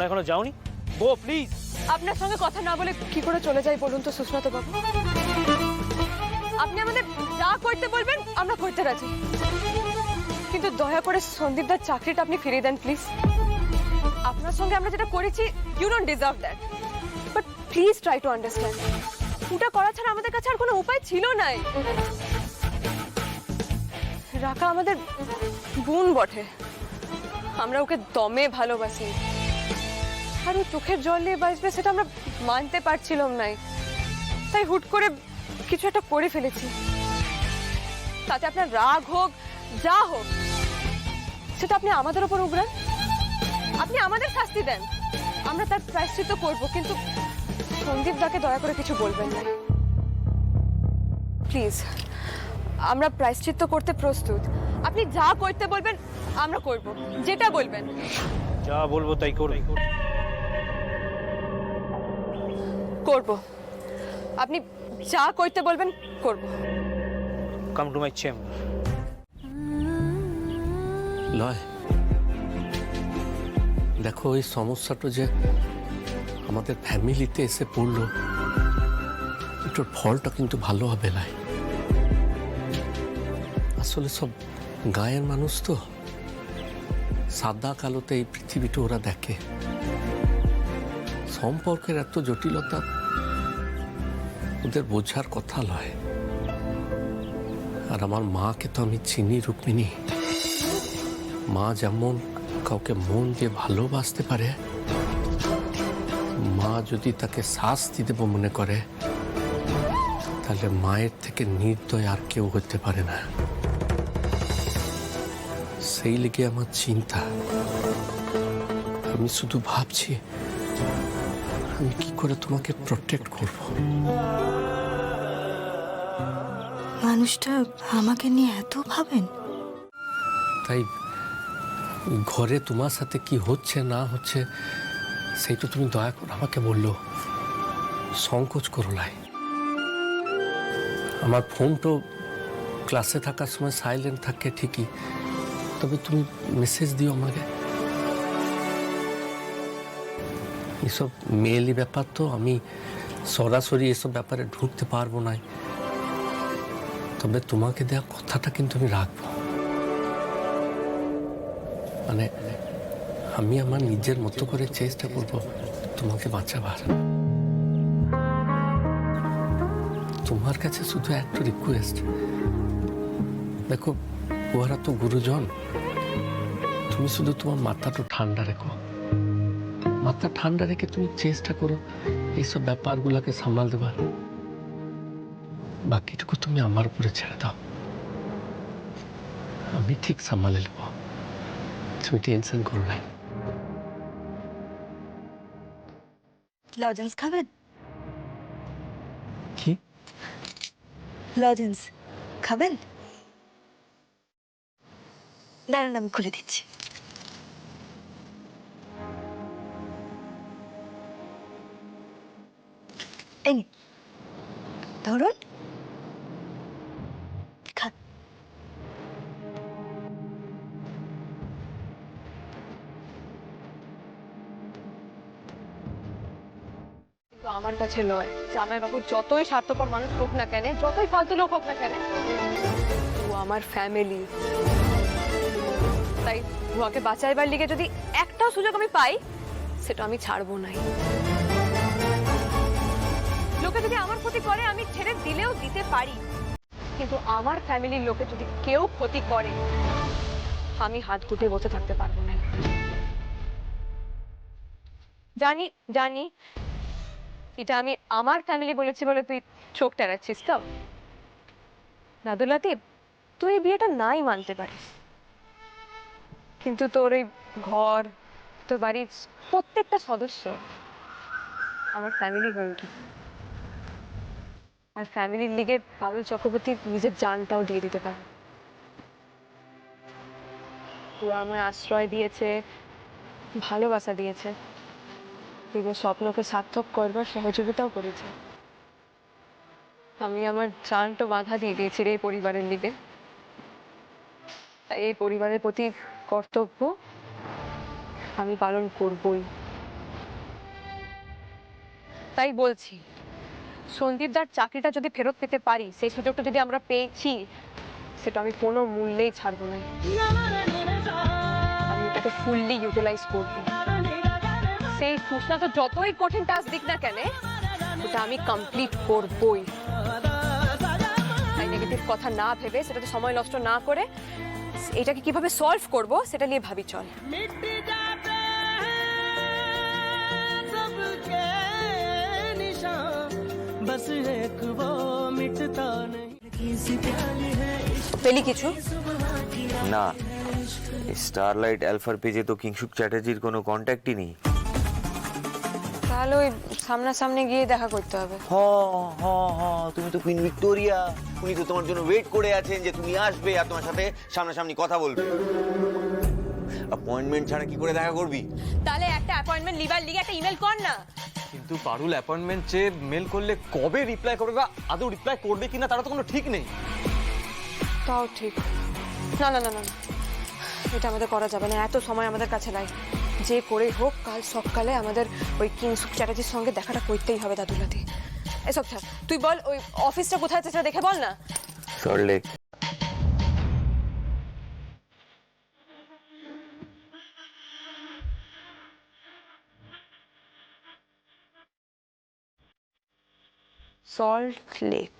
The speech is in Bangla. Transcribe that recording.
এখনো যাওনি? গো প্লিজ। আপনার সঙ্গে কথা না বলে কি করে চলে যাই বলুন তো সুস্মিত বাবু? আপনি আমাদের যা করতে বলবেন আমরা করতে রাজি, কিন্তু দয়া করে সন্দীপদার চাকরিটা আপনি ফিরিয়ে দেন প্লিজ। আপনার সঙ্গে আমরা যেটা করেছি, you don't deserve that, but please try to understand. ওটা করা ছাড়া আমাদের কাছে আর কোনো উপায় ছিল না। রাকা আমাদের বোন বটে, আমরা ওকে দমে ভালোবাসি, আর ও চোখের জল নিয়ে বাঁচবে সেটা আমরা মানতে পারছিলাম না, তাই হুট করে কিছু একটা করে ফেলেছি। তাতে আপনার রাগ হোক যা হোক, সেটা আপনি আমাদের উপর উগড়ান, আপনি আমাদের শাস্তি দেন, আমরা তার প্রায়শ্চিত্ত করব, কিন্তু সন্দীপ দাকে দয়া করে কিছু বলবেন না প্লিজ। আমরা প্রায়শ্চিত্ত করতে প্রস্তুত, আপনি যা করতে বলবেন আমরা করব, যেটা বলবেন। যা বলবো তাই করবে? করব, আপনি যা করতে বলবেন করব। Come to my chamber. লয়, দেখো এই সমস্যাটা যে আমাদের ফ্যামিলিতে এসে পড়লো, এটার ফলটা কিন্তু ভালো হবে না। আসলে সব গায়ের মানুষ তো, সাদা কালোতে এই পৃথিবীটা ওরা দেখে। সম্পর্কের এত জটিলতা ওদের বোঝার কথা নয়। আর আমার মাকে তো আমি চিনি, রুক্মিণী। মা যেমন কাউকে মন দিয়ে ভালোবাসতে পারে, মা যদি তাকে শাস্তি দেব মনে করে, তাহলে মায়ের থেকে নির্দয় আর কেউ হতে পারে না। সেই লেগে আমার চিন্তা, আমি শুধু ভাবছি আমি কি করে তোমাকে প্রটেক্ট করব। মানুষটা আমাকে নিয়ে এত ভাবেন? তাই ঘরে তোমার সাথে কি হচ্ছে না হচ্ছে সেইটা তুমি দয়া করে আমাকে বললো, সংকোচ করো নাই। আমার ফোন তো ক্লাসে থাকার সময় সাইলেন্ট থাকে ঠিকই, তবে তুমি মেসেজ দিও আমাকে। এসব মেয়েলি ব্যাপার তো, আমি সরাসরি এসব ব্যাপারে ঢুকতে পারবো না, তবে তোমাকে দেওয়া কথাটা কিন্তু আমি রাখবো। মানে আমি আমার নিজের মতো করে চেষ্টা করব তোমাকে বাঁচাবার। তোমার কাছে শুধু একটা রিকোয়েস্ট, দেখো ওরা তো গুরুজন, তুমি শুধু তোমার মাথাটা ঠান্ডা রেখো। মাথা ঠান্ডা রেখে তুমি চেষ্টা করো এইসব ব্যাপারগুলোকে সামাল দেবার। বাকিটুকু তুমি আমার উপরে ছেড়ে দাও, আমি ঠিক সামালে নেব, তুমি টেনশন করো না। লজেন্স খাবেন? কি লজেন্স খাবেন? দাঁড়ান আমি খুলে দিচ্ছি। এই নিন, ধরুন, খান। কিন্তু আমার কাছে নয়, জামাইবাবু যতই স্বার্থপর মানুষ হোক না কেন, যতই ফালতু লোক হোক না কেন, ও আমার ফ্যামিলি। তাই ওকে বাঁচাইবার লিগে যদি একটাও সুযোগ আমি পাই, সেটা আমি ছাড়বো না। লোকে যদি আমার ক্ষতি করে আমি ছেড়ে দিলেও দিতে পারি, কিন্তু আমার ফ্যামিলির লোকে যদি কেউ ক্ষতি করে, আমি হাত গুটিয়ে বসে থাকতে পারবো না। জানি জানি এটা আমি আমার ফ্যামিলি বলেছি বলে তুই চোখ টেরাচ্ছিস তো। নাদুল লতিফ, তুই এই বিয়েটা নাই মানতে পারিস, কিন্তু তোর এই ঘর, তোর বাড়ির প্রত্যেকটা সদস্য আমার ফ্যামিলি হয়ে উঠে। আর ফ্যামিলির লিগে পারুল চক্রবর্তী নিজের জানটাও দিয়ে দিতে পারে। ও আমায় আশ্রয় দিয়েছে, ভালোবাসা দিয়েছে, নিজের স্বপ্নকে সার্থক করবার সহযোগিতাও করেছে। আমি আমার জানটা বাধা দিয়ে দিয়েছি এই পরিবারের লিগে। তাই এই পরিবারের প্রতি কর্তব্য আমি পালন করবই। তাই বলছি, সন্দীপদার চাকরিটা যদি ফেরত পেতে পারি, সেই সুযোগটা যদি আমরা পেয়েছি, সেটা আমি কোনো মূল্যেই ছাড়বো না। আমি এটাকে ফুললি ইউটিলাইজ করবো। সেই সুস্নাত যতই কঠিন টাস্ক দিক না কেন, ওটা আমি কমপ্লিট করবই। তাই নেগেটিভ কথা না ভেবে, সেটাতে সময় নষ্ট না করে, এটাকে কিভাবে সলভ করব সেটা নিয়ে ভাবি চল। পেলি কিছু না, স্টারলাইট অ্যালফার পেজে তো কিংশুক চ্যাটার্জির কোনো কন্ট্যাক্টই নেই। তাহলে ওই সামনাসামনি গিয়ে দেখা করতে হবে। হ হ হ, তুমি তো কুইন ভিক্টোরিয়া, উনি তো তোমার জন্য ওয়েট করে আছেন যে তুমি আসবে আর তোমার সাথে সামনাসামনি কথা বলবে। অ্যাপয়েন্টমেন্ট ছাড়া কি করে দেখা করবি? তাহলে একটা অ্যাপয়েন্টমেন্ট লিভার লিগে একটা ইমেল কর না। কিন্তু পারুল অ্যাপয়েন্টমেন্ট চেয়ে মেল করলে কবে রিপ্লাই করবে বা আদৌ রিপ্লাই করবে কিনা তারা তো কোনো ঠিক নেই। তাও ঠিক। না না না না, এটা আমাদের করা যাবে না, এত সময় আমাদের কাছে নাই। যে করেই হোক কাল সকালে আমাদের ওই কিংসুক চ্যাটার্জির সঙ্গে দেখাটা করতেই হবে দাদুলাতে। এসব ছাড়, তুই বল ওই অফিসটা কোথায় আছে সেটা দেখে বল না। সল্টলেক। সল্ট লেক।